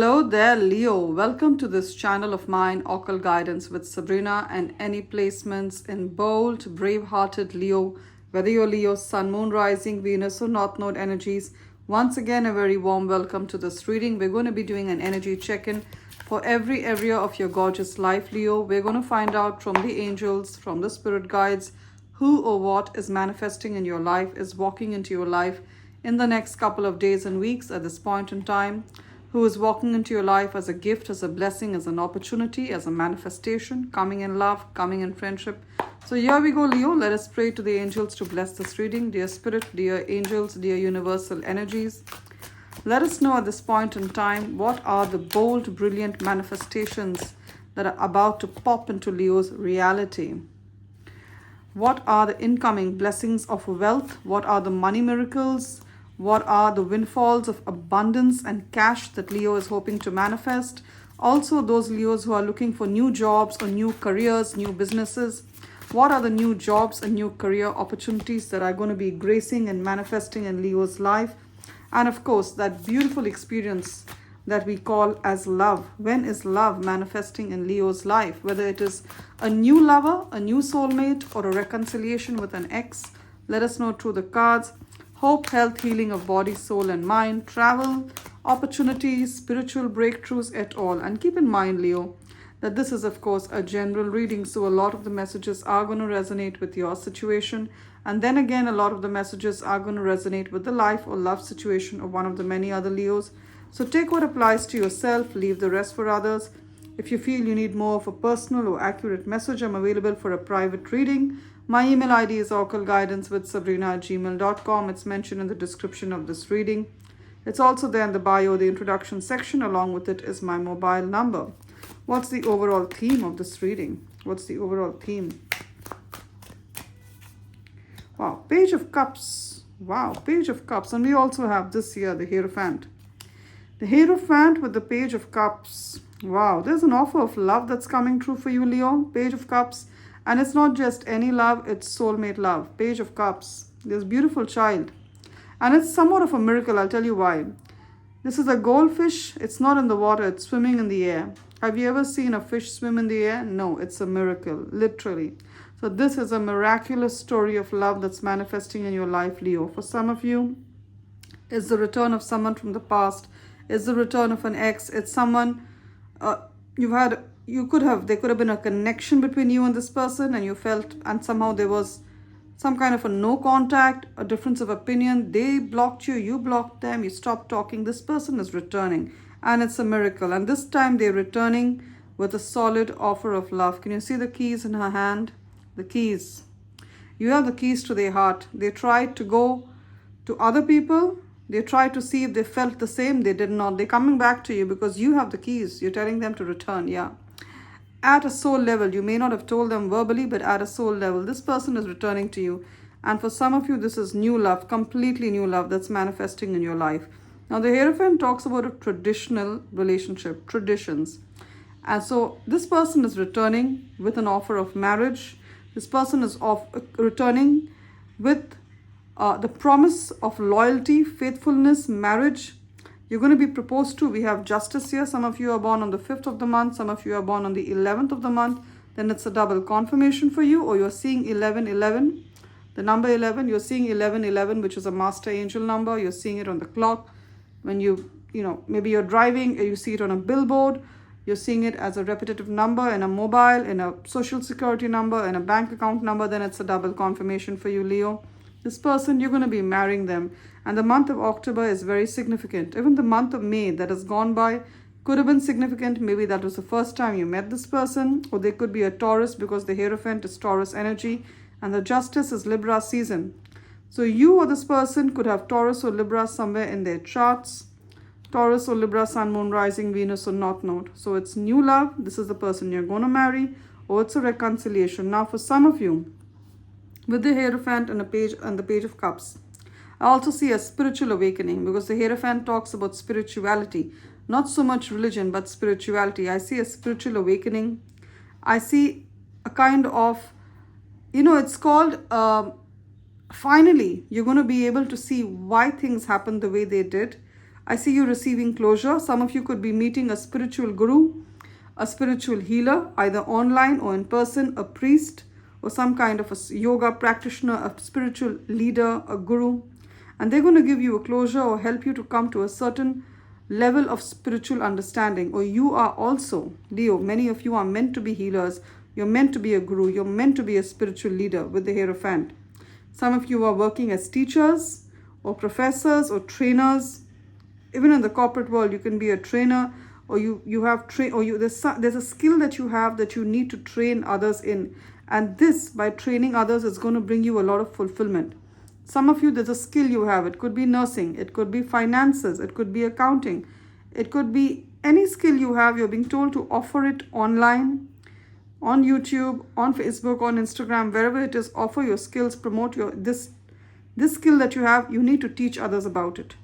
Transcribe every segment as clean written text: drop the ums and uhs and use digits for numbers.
Hello there, Leo. Welcome to this channel of mine, Occult Guidance with Sabrina, and any placements in bold, brave-hearted Leo, whether you're Leo, Sun, Moon, Rising, Venus, or North Node energies. Once again, a very warm welcome to this reading. We're going to be doing an energy check-in for every area of your gorgeous life, Leo. We're going to find out from the angels, from the spirit guides, who or what is manifesting in your life, is walking into your life in the next couple of days and weeks at this point in time, who is walking into your life as a gift, as a blessing, as an opportunity, as a manifestation, coming in love, coming in friendship. So here we go, Leo. Let us pray to the angels to bless this reading. Dear Spirit, dear angels, dear universal energies, let us know at this point in time what are the bold, brilliant manifestations that are about to pop into Leo's reality. What are the incoming blessings of wealth? What are the money miracles? What are the windfalls of abundance and cash that Leo is hoping to manifest? Also, those Leos who are looking for new jobs or new careers, new businesses. What are the new jobs and new career opportunities that are going to be gracing and manifesting in Leo's life? And of course, that beautiful experience that we call as love. When is love manifesting in Leo's life? Whether it is a new lover, a new soulmate, or a reconciliation with an ex, let us know through the cards. Hope, health, healing of body, soul, and mind, travel, opportunities, spiritual breakthroughs et al. And keep in mind, Leo, that this is, of course, a general reading. So a lot of the messages are going to resonate with your situation. And then again, a lot of the messages are going to resonate with the life or love situation of one of the many other Leos. So take what applies to yourself, leave the rest for others. If you feel you need more of a personal or accurate message, I'm available for a private reading. My email ID is occultguidancewithsabrina@gmail.com. It's mentioned in the description of this reading. It's also there in the bio, the introduction section. Along with it is my mobile number. What's the overall theme of this reading? What's the overall theme? Wow, Page of Cups. Wow, Page of Cups. And we also have this here, the Hierophant. The Hierophant with the Page of Cups. Wow, there's an offer of love that's coming true for you, Leo. Page of Cups. And it's not just any love, it's soulmate love. Page of Cups. There's a beautiful child. And it's somewhat of a miracle, I'll tell you why. This is a goldfish. It's not in the water, it's swimming in the air. Have you ever seen a fish swim in the air? No, it's a miracle, literally. So this is a miraculous story of love that's manifesting in your life, Leo. For some of you, it's the return of someone from the past. It's the return of an ex. It's someone there could have been a connection between you and this person, and you felt, and somehow there was some kind of a no contact, a difference of opinion. They blocked you, you blocked them, you stopped talking. This person is returning, and it's a miracle. And this time they're returning with a solid offer of love. Can you see the keys in her hand? The keys. You have the keys to their heart. They tried to go to other people. They tried to see if they felt the same. They did not. They're coming back to you because you have the keys. You're telling them to return. Yeah. At a soul level, you may not have told them verbally, but at a soul level, this person is returning to you. And for some of you, this is new love, completely new love that's manifesting in your life. Now, the Hierophant talks about a traditional relationship, traditions. And so this person is returning with an offer of marriage. This person is returning with the promise of loyalty, faithfulness, marriage. You're going to be proposed to. We have justice here. Some of you are born on the 5th of the month. Some of you are born on the 11th of the month. Then it's a double confirmation for you. Or you're seeing 1111. The number 11. You're seeing 1111, which is a master angel number. You're seeing it on the clock. When maybe you're driving, you see it on a billboard. You're seeing it as a repetitive number in a mobile, in a social security number, in a bank account number. Then it's a double confirmation for you, Leo. This person, you're going to be marrying them. And the month of October is very significant. Even the month of May that has gone by could have been significant. Maybe that was the first time you met this person. Or they could be a Taurus because the Hierophant is Taurus energy. And the Justice is Libra season. So you or this person could have Taurus or Libra somewhere in their charts. Taurus or Libra, Sun, Moon, Rising, Venus, or North Node. So it's new love. This is the person you're going to marry. Or it's a reconciliation. Now for some of you, with the Hierophant and the Page of Cups, I also see a spiritual awakening because the Hierophant talks about spirituality. Not so much religion, but spirituality. I see a spiritual awakening. I see a kind of, it's called, finally, you're going to be able to see why things happened the way they did. I see you receiving closure. Some of you could be meeting a spiritual guru, a spiritual healer, either online or in person, a priest, or some kind of a yoga practitioner, a spiritual leader, a guru. And they're going to give you a closure or help you to come to a certain level of spiritual understanding. Or you are also, Leo, many of you are meant to be healers. You're meant to be a guru. You're meant to be a spiritual leader with the Hierophant. Some of you are working as teachers or professors or trainers. Even in the corporate world, you can be a trainer, or there's a skill that you have that you need to train others in. And this, by training others, is going to bring you a lot of fulfillment. Some of you, there's a skill you have. It could be nursing, it could be finances, it could be accounting, it could be any skill you have. You're being told to offer it online, on YouTube, on Facebook, on Instagram, wherever it is. Offer your skills, promote this skill that you have. You need to teach others about it.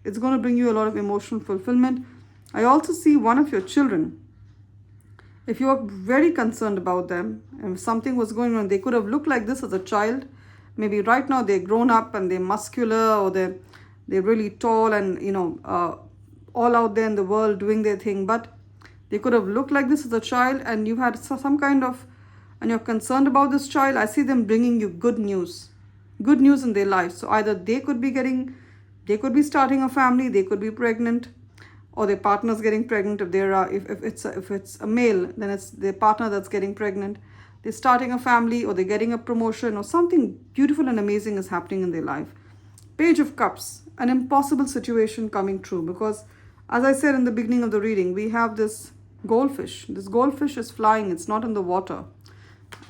It's going to bring you a lot of emotional fulfillment. I also see one of your children. If you are very concerned about them, and if something was going on, they could have looked like this as a child. Maybe right now they're grown up and they're muscular, or they're really tall and, all out there in the world doing their thing. But they could have looked like this as a child, and you had some kind of, and you're concerned about this child. I see them bringing you good news in their life. So either they could be starting a family, they could be pregnant, or their partner's getting pregnant. If it's a male, then it's their partner that's getting pregnant. They're starting a family, or they're getting a promotion, or something beautiful and amazing is happening in their life. Page of Cups, an impossible situation coming true, because as I said in the beginning of the reading, we have this goldfish. This goldfish is flying. It's not in the water.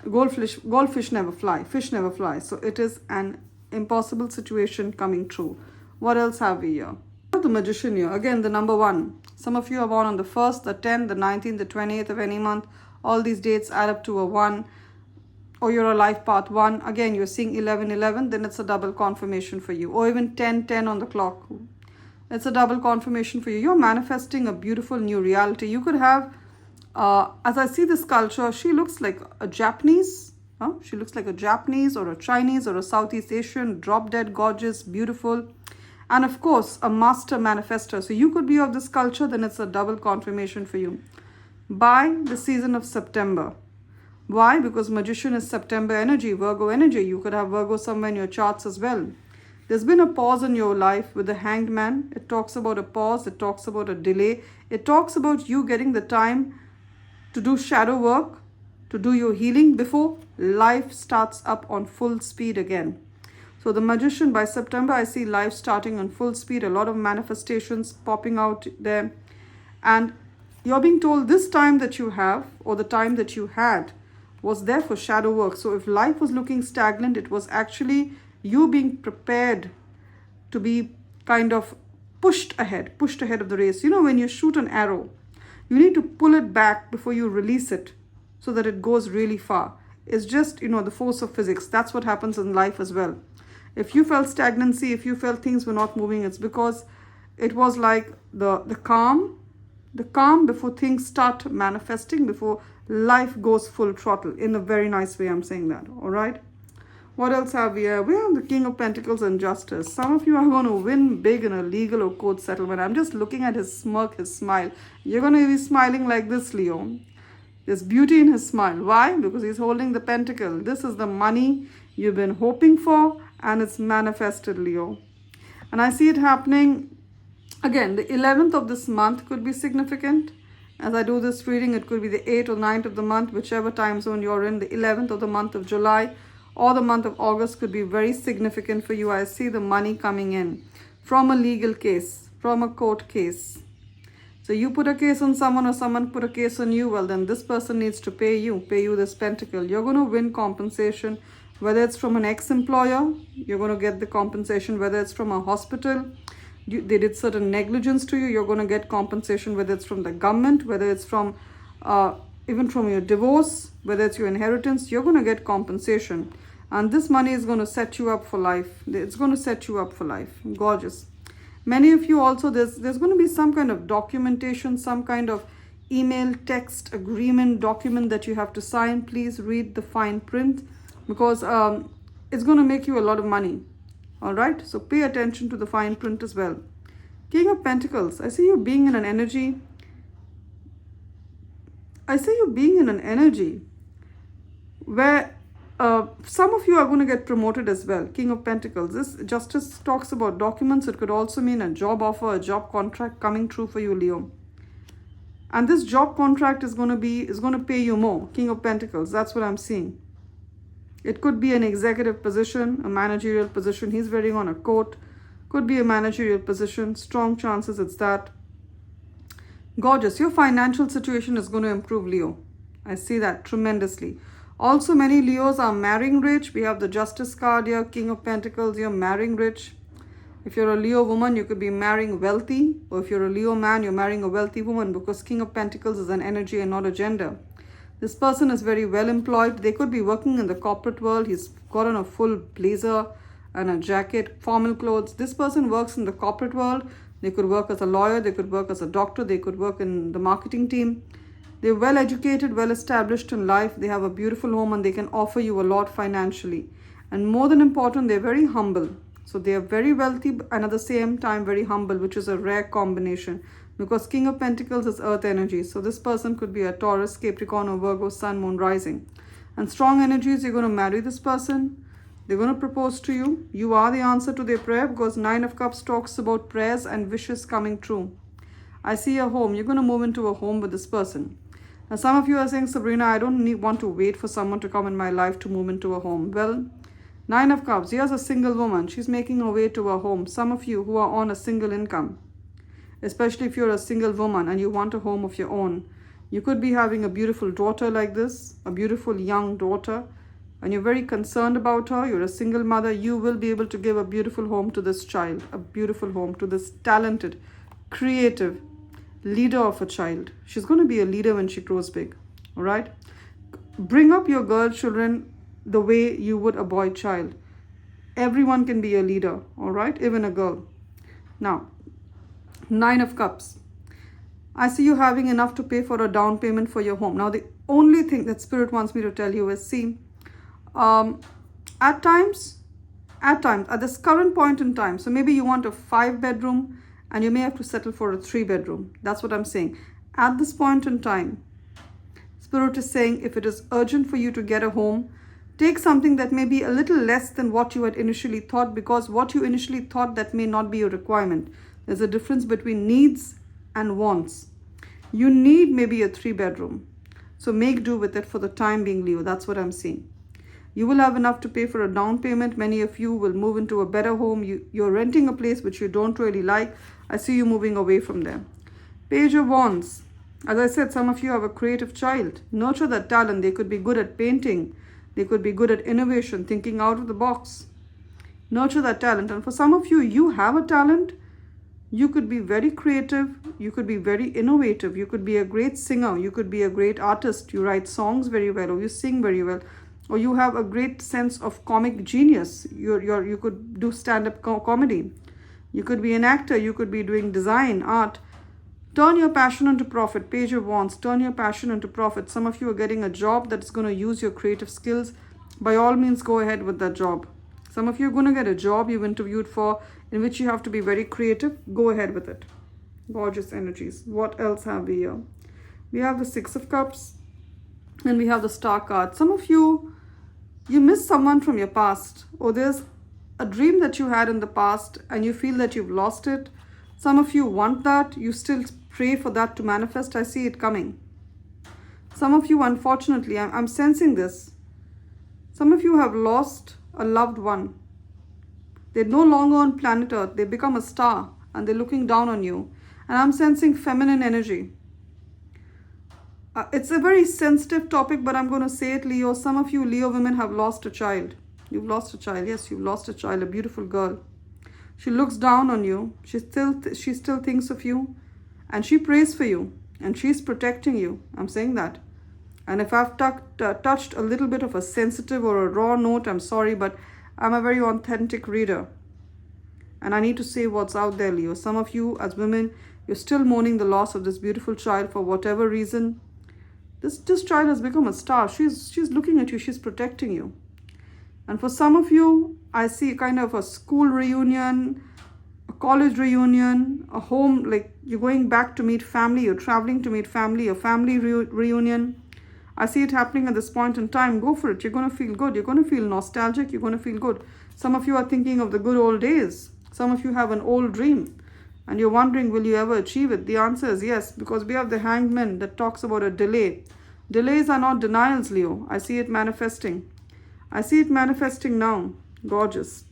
Goldfish never fly. Fish never fly. So it is an impossible situation coming true. What else have we here? The Magician here. Again, the number 1. Some of you are born on the 1st, the 10th, the 19th, the 28th of any month. All these dates add up to a 1. Or you're a life path 1. Again, you're seeing 11, 11. Then it's a double confirmation for you. Or even 10, 10 on the clock. It's a double confirmation for you. You're manifesting a beautiful new reality. You could have, as I see this sculpture, she looks like a Japanese. She looks like a Japanese or a Chinese or a Southeast Asian, drop dead, gorgeous, beautiful. And of course, a master manifester. So you could be of this culture, then it's a double confirmation for you. By the season of September. Why? Because Magician is September energy, Virgo energy. You could have Virgo somewhere in your charts as well. There's been a pause in your life with the Hanged Man. It talks about a pause. It talks about a delay. It talks about you getting the time to do shadow work, to do your healing before life starts up on full speed again. So the Magician, by September, I see life starting on full speed. A lot of manifestations popping out there. And you're being told this time that you have, or the time that you had, was there for shadow work. So if life was looking stagnant, it was actually you being prepared to be kind of pushed ahead of the race. You know, when you shoot an arrow, you need to pull it back before you release it so that it goes really far. It's just, the force of physics. That's what happens in life as well. If you felt stagnancy, if you felt things were not moving, it's because it was like the calm before things start manifesting, before life goes full throttle. In a very nice way, I'm saying that. All right. What else have we here? We have the King of Pentacles and Justice. Some of you are going to win big in a legal or court settlement. I'm just looking at his smirk, his smile. You're going to be smiling like this, Leo. There's beauty in his smile. Why? Because he's holding the pentacle. This is the money you've been hoping for, and it's manifested, Leo. And I see it happening. Again, the 11th of this month could be significant. As I do this reading, it could be the 8th or 9th of the month, whichever time zone you're in. The 11th of the month of July or the month of August could be very significant for you. I see the money coming in from a legal case, from a court case. So you put a case on someone, or someone put a case on you, well, then this person needs to pay you this pentacle. You're going to win compensation, whether it's from an ex-employer, you're going to get the compensation, whether it's from a hospital, they did certain negligence to you, you're going to get compensation, whether it's from the government, whether it's from, even from your divorce, whether it's your inheritance, you're going to get compensation. And this money is going to set you up for life. It's going to set you up for life. Gorgeous. Many of you also, there's going to be some kind of documentation, some kind of email, text, agreement, document that you have to sign. Please read the fine print, because it's going to make you a lot of money. All right. So pay attention to the fine print as well. King of Pentacles. I see you being in an energy. I see you being in an energy where some of you are going to get promoted as well. King of Pentacles. This Justice talks about documents. It could also mean a job offer, a job contract coming true for you, Leo. And this job contract is going to pay you more. King of Pentacles. That's what I'm seeing. It could be an executive position, a managerial position. He's wearing on a coat. Could be a managerial position. Strong chances it's that. Gorgeous. Your financial situation is going to improve, Leo. I see that tremendously. Also, many Leos are marrying rich. We have the Justice card here, King of Pentacles. You're marrying rich. If you're a Leo woman, you could be marrying wealthy. Or if you're a Leo man, you're marrying a wealthy woman, because King of Pentacles is an energy and not a gender. This person is very well employed. They could be working in the corporate world. He's got on a full blazer and a jacket, formal clothes. This person works in the corporate world. They could work as a lawyer. They could work as a doctor. They could work in the marketing team. They're well educated, well established in life. They have a beautiful home and they can offer you a lot financially. And more than important, they're very humble. So they are very wealthy and at the same time very humble, which is a rare combination, because King of Pentacles is earth energy. So this person could be a Taurus, Capricorn or Virgo, Sun, Moon, Rising. And strong energies, you're going to marry this person. They're going to propose to you. You are the answer to their prayer, because 9 of Cups talks about prayers and wishes coming true. I see a home. You're going to move into a home with this person. Now, some of you are saying, Sabrina, I don't want to wait for someone to come in my life to move into a home. Well, 9 of Cups. Here's a single woman. She's making her way to a home. Some of you who are on a single income, especially if you're a single woman and you want a home of your own. You could be having a beautiful daughter like this, a beautiful young daughter, and you're very concerned about her. You're a single mother. You will be able to give a beautiful home to this child, a beautiful home to this talented, creative leader of a child. She's going to be a leader when she grows big. All right. Bring up your girl children the way you would a boy child. Everyone can be a leader. All right. Even a girl. Now, 9 of Cups. I see you having enough to pay for a down payment for your home. Now, the only thing that Spirit wants me to tell you is, see, at times, at this current point in time, so maybe you want a 5-bedroom and you may have to settle for a 3-bedroom. That's what I'm saying. At this point in time, Spirit is saying, if it is urgent for you to get a home, take something that may be a little less than what you had initially thought, because what you initially thought, that may not be a requirement. There's a difference between needs and wants. You need maybe a 3-bedroom. So make do with it for the time being, Leo. That's what I'm seeing. You will have enough to pay for a down payment. Many of you will move into a better home. You're renting a place which you don't really like. I see you moving away from there. Page of Wands. As I said, some of you have a creative child. Nurture that talent. They could be good at painting. They could be good at innovation, thinking out of the box. Nurture that talent. And for some of you, you have a talent. You could be very creative. You could be very innovative. You could be a great singer. You could be a great artist. You write songs very well, or you sing very well, or you have a great sense of comic genius. You could do stand-up comedy. You could be an actor. You could be doing design, art. Turn your passion into profit. Page of Wands. Turn your passion into profit. Some of you are getting a job that's going to use your creative skills. By all means, go ahead with that job. Some of you are going to get a job you've interviewed for, in which you have to be very creative. Go ahead with it. Gorgeous energies. What else have we here? We have the 6 of Cups and we have the Star card. Some of you miss someone from your past, or there's a dream that you had in the past and you feel that you've lost it. Some of you want that. You still pray for that to manifest. I see it coming. Some of you, unfortunately, I'm sensing this. Some of you have lost a loved one. They're no longer on planet Earth. They become a star and they're looking down on you. And I'm sensing feminine energy. It's a very sensitive topic, but I'm going to say it, Leo. Some of you Leo women have lost a child. You've lost a child. Yes, you've lost a child, a beautiful girl. She looks down on you. She still thinks of you. And she prays for you. And she's protecting you. I'm saying that. And if I've touched a little bit of a sensitive or a raw note, I'm sorry, but I'm a very authentic reader. And I need to say what's out there, Leo. Some of you as women, you're still mourning the loss of this beautiful child for whatever reason. This child has become a star. She's looking at you. She's protecting you. And for some of you, I see kind of a school reunion, a college reunion, a home, like you're going back to meet family, you're traveling to meet family, a family reunion. I see it happening at this point in time. Go for it. You're going to feel good. You're going to feel nostalgic. You're going to feel good. Some of you are thinking of the good old days. Some of you have an old dream and you're wondering, will you ever achieve it? The answer is yes, because we have the hangman that talks about a delay. Delays are not denials, Leo. I see it manifesting. I see it manifesting now. Gorgeous.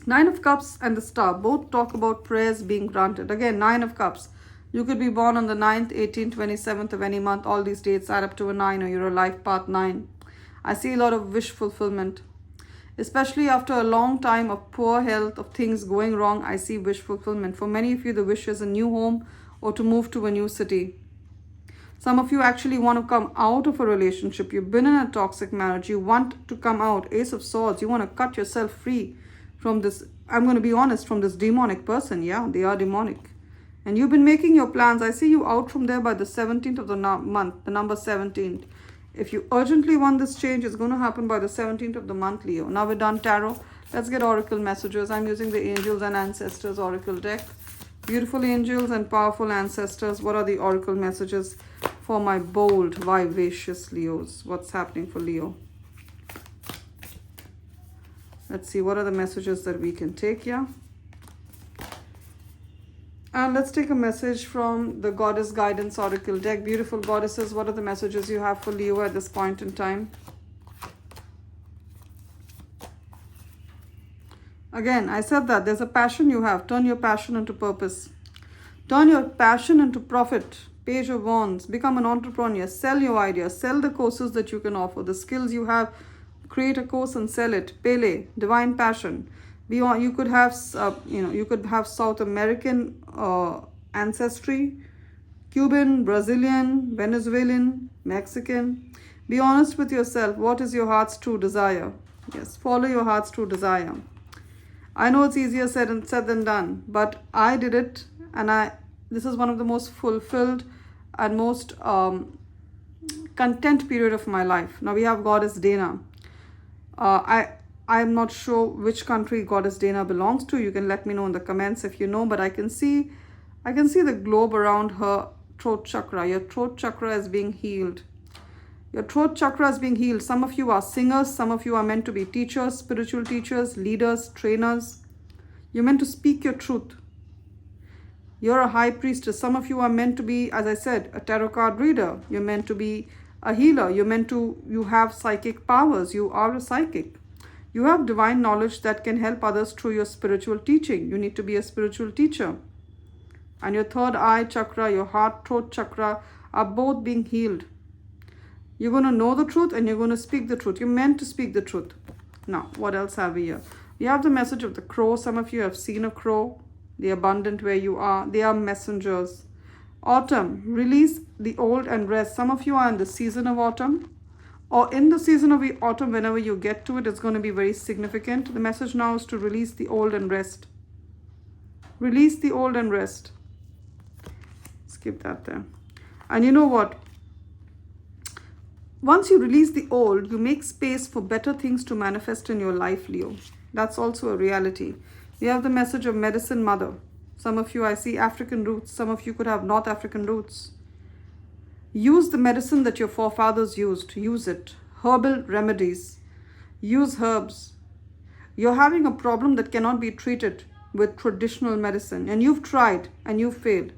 Nine of Cups and the Star both talk about prayers being granted. Again, Nine of Cups. You could be born on the 9th, 18th, 27th of any month. All these dates add up to a 9, or you're a life path 9. I see a lot of wish fulfillment. Especially after a long time of poor health, of things going wrong, I see wish fulfillment. For many of you, the wish is a new home or to move to a new city. Some of you actually want to come out of a relationship. You've been in a toxic marriage. You want to come out. Ace of Swords. You want to cut yourself free from this, I'm going to be honest, from this demonic person. Yeah, they are demonic. And you've been making your plans. I see you out from there by the 17th of the month, the number 17th. If you urgently want this change, it's going to happen by the 17th of the month, Leo. Now we're done tarot. Let's get oracle messages. I'm using the Angels and Ancestors oracle deck. Beautiful angels and powerful ancestors. What are the oracle messages for my bold, vivacious Leos? What's happening for Leo? Let's see, what are the messages that we can take here? And let's take a message from the Goddess Guidance Oracle deck. Beautiful goddesses, what are the messages you have for Leo at this point in time? Again, I said that there's a passion you have. Turn your passion into purpose. Turn your passion into profit. Page of Wands. Become an entrepreneur. Sell your ideas. Sell the courses that you can offer. The skills you have. Create a course and sell it. Pele. Divine passion. Beyond, you could have, you could have South American ancestry, Cuban, Brazilian, Venezuelan, Mexican. Be honest with yourself. What is your heart's true desire? Yes, follow your heart's true desire. I know it's easier said than done, but I did it, and this is one of the most fulfilled and most content period of my life. Now we have Goddess Dana. I'm not sure which country Goddess Dana belongs to. You can let me know in the comments if you know, but I can see the globe around her throat chakra. Your throat chakra is being healed. Your throat chakra is being healed. Some of you are singers. Some of you are meant to be teachers, spiritual teachers, leaders, trainers. You're meant to speak your truth. You're a high priestess. Some of you are meant to be, as I said, a tarot card reader. You're meant to be a healer. You have psychic powers. You are a psychic. You have divine knowledge that can help others through your spiritual teaching. You need to be a spiritual teacher. And your third eye chakra, your heart, throat chakra are both being healed. You're going to know the truth and you're going to speak the truth. You're meant to speak the truth. Now, what else have we here? We have the message of the crow. Some of you have seen a crow. The abundant where you are. They are messengers. Autumn. Release the old and rest. Some of you are in the season of autumn. Or in the season of the autumn, whenever you get to it, it's going to be very significant. The message now is to release the old and rest. Release the old and rest. Skip that there. And you know what? Once you release the old, you make space for better things to manifest in your life, Leo. That's also a reality. We have the message of medicine mother. Some of you, I see African roots. Some of you could have North African roots. Use the medicine that your forefathers used. Use it. Herbal remedies. Use herbs. You're having a problem that cannot be treated with traditional medicine. And you've tried and you've failed.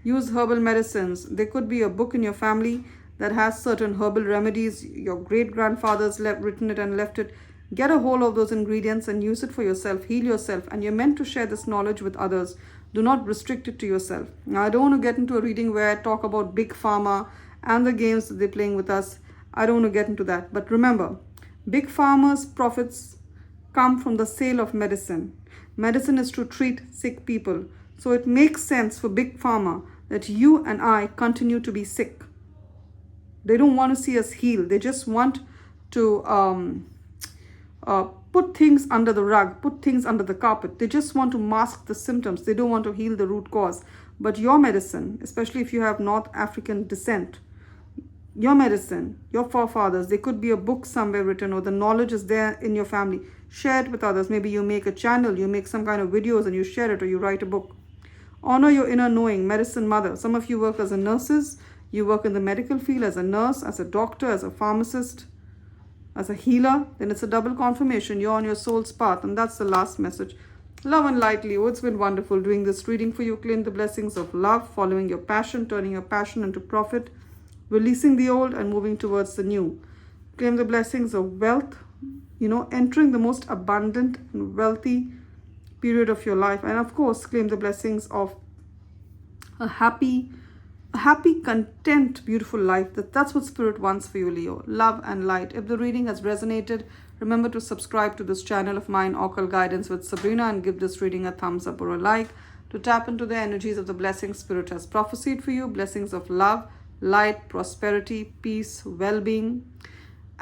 Use herbal medicines. There could be a book in your family that has certain herbal remedies. Your great-grandfathers written it and left it. Get a hold of those ingredients and use it for yourself. Heal yourself. And you're meant to share this knowledge with others. Do not restrict it to yourself. Now, I don't want to get into a reading where I talk about big pharma and the games that they're playing with us. I don't want to get into that. But remember, big pharma's profits come from the sale of medicine. Medicine is to treat sick people. So it makes sense for big pharma that you and I continue to be sick. They don't want to see us heal. They just want to put things under the rug, put things under the carpet. They just want to mask the symptoms. They don't want to heal the root cause. But your medicine, especially if you have North African descent, your medicine, your forefathers, there could be a book somewhere written or the knowledge is there in your family. Share it with others. Maybe you make a channel, you make some kind of videos and you share it, or you write a book. Honor your inner knowing, medicine mother. Some of you work as a nurses, you work in the medical field as a nurse, as a doctor, as a pharmacist, as a healer. Then it's a double confirmation. You're on your soul's path. And that's the last message. Love and light, Leo. It's been wonderful doing this reading for you. Claim the blessings of love, following your passion, turning your passion into profit, releasing the old and moving towards the new. Claim the blessings of wealth, entering the most abundant and wealthy period of your life. And of course, claim the blessings of a happy, content, beautiful life. That's what Spirit wants for you, Leo. Love and light. If the reading has resonated, remember to subscribe to this channel of mine, Occult Guidance with Sabrina, and give this reading a thumbs up or a like to tap into the energies of the blessings Spirit has prophesied for you. Blessings of love, light, prosperity, peace, well-being.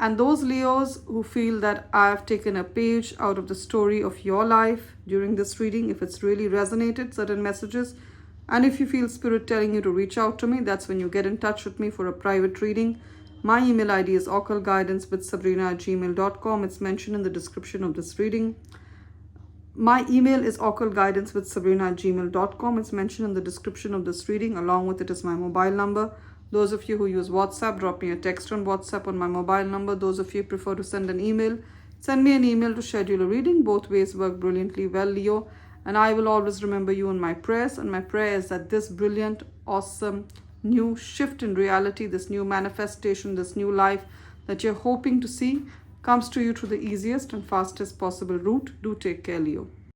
And those Leos who feel that I have taken a page out of the story of your life during this reading, if it's really resonated, certain messages, and if you feel Spirit telling you to reach out to me, that's when you get in touch with me for a private reading. My email ID is occultguidancewithsabrina@gmail.com. It's mentioned in the description of this reading. My email is occultguidancewithsabrina@gmail.com. It's mentioned in the description of this reading. Along with it is my mobile number. Those of you who use WhatsApp, drop me a text on WhatsApp on my mobile number. Those of you who prefer to send an email, send me an email to schedule a reading. Both ways work brilliantly well, Leo. And I will always remember you in my prayers. And my prayer is that this brilliant, awesome, new shift in reality, this new manifestation, this new life that you're hoping to see comes to you through the easiest and fastest possible route. Do take care, Leo.